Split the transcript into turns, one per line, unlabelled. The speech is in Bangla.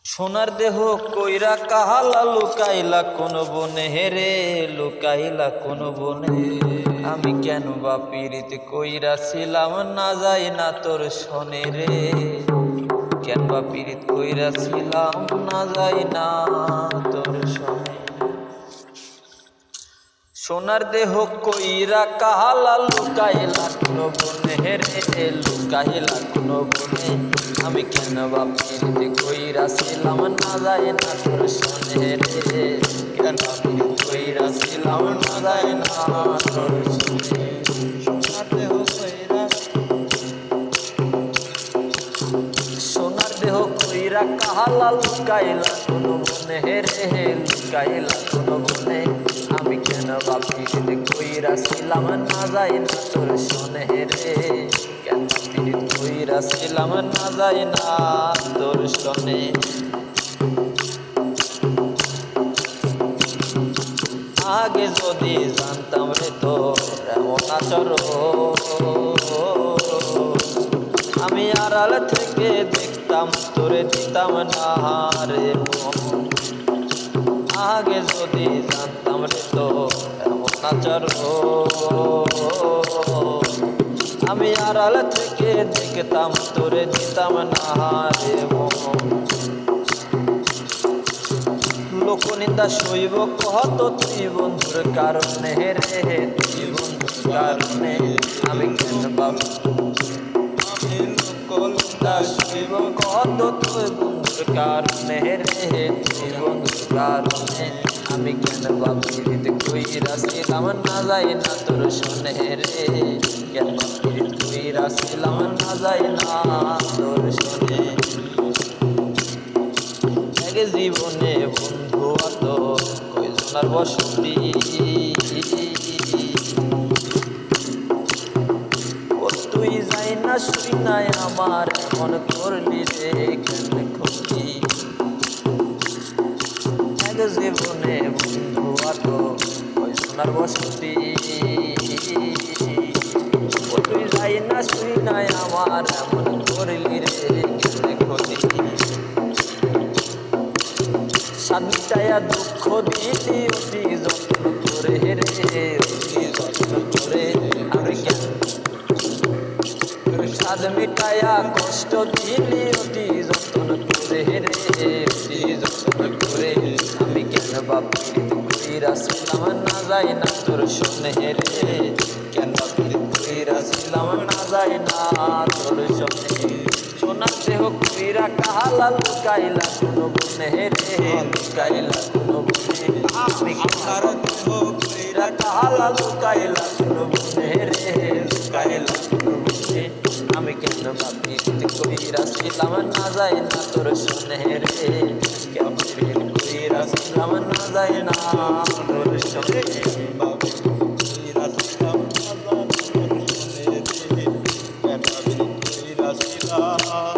সোনার দেহ কইরা কাহালা লুকাইলা কোন বনে হেরে লুকাইলা কোন বনে আমি কেন বা পীড়িত কইরা ছিলাম না যাই না তোর শনে রে কেন বা পীড়িত কইরা ছিলাম না যাই না তোর শনে সোনার দেহ কইরা কাহালা লুকাইলা কোন বনে হেরে লুকাইলা কোন বনে আমি কেন বা পীড়িত কইরা ছিলাম না যাই না তোর শনে রে কেন পীড়িত কইরা ছিলাম না যাই না তোর শনে সোনার দেহ কইরা কাহালা লুকাইলা কোন বনে হেরে লুকাইলা কোন বনে আমি কেন বা পীড়িত কইরা ছিলাম না যাই না তোর শনে রে কেন পীড়িত কইরা ছিলাম না যাই না তোর শনে আগে যদি জানতাম রে তোর এমন আচরণ আমি আড়াল থেকে দেখতাম তোরে দিতাম না রে আগে যদি জানতাম রে তো এমন আচরণ আমি আড়াল থেকে দেখতাম তোরে দিতাম না রে লোকনিন্দা সইব কত তুই বন্ধুর কারণে রে তুই বন্ধুর কারণে আমি কেন বাবু লোকনিন্দা সইব কত তুই বন্ধুর কারণে রে তুই বন্ধুর কারণে আমি কেন বাবু পীড়িত কইরা ছিলাম না যাই না তোর শনে রে কেন পীড়িত কইরা ছিলাম না যাই না তোর শনে জীবনে বন্ধু আত কয়জনার বসতি ও তুই যাই না শুই নাই আমার মন করলি রে কেন ক্ষতি এক জীবনে বন্ধু আত কয়জনার বসতি ও তুই যাই না শুই নাই আমার মন করলি রে কেন ক্ষতি সাদিটায়া দুঃখ দিলি অতি যত্ন করে রে অতি যত্ন করে আমি কেন সাদ মিটায়া কষ্ট দিলি অতি যত্ন করে রে অতি যত্ন করে আমি কেন বা পীড়িত কইরা ছিলাম না যাই না তোর শনে রে কেন বা পীড়িত কইরা ছিলাম না যাই না তোর শনে সোনার দেহ কইরা কাহালা লুকাইলা কোন বনে রে লুকাইলা কোন বনে আমি সোনার দেহ কইরা কাহালা লুকাইলা কোন বনে রে লুকাইলা কোন বনে আমি কেন বা পীড়িত কইরা ছিলাম না যাই না তোর শনে রে কেন পীড়িত কইরা ছিলাম না যাই না তোর শনে বাবু কইরা ছিলাম না তোর শনে রে কেন পীড়িত কইরা ছিলাম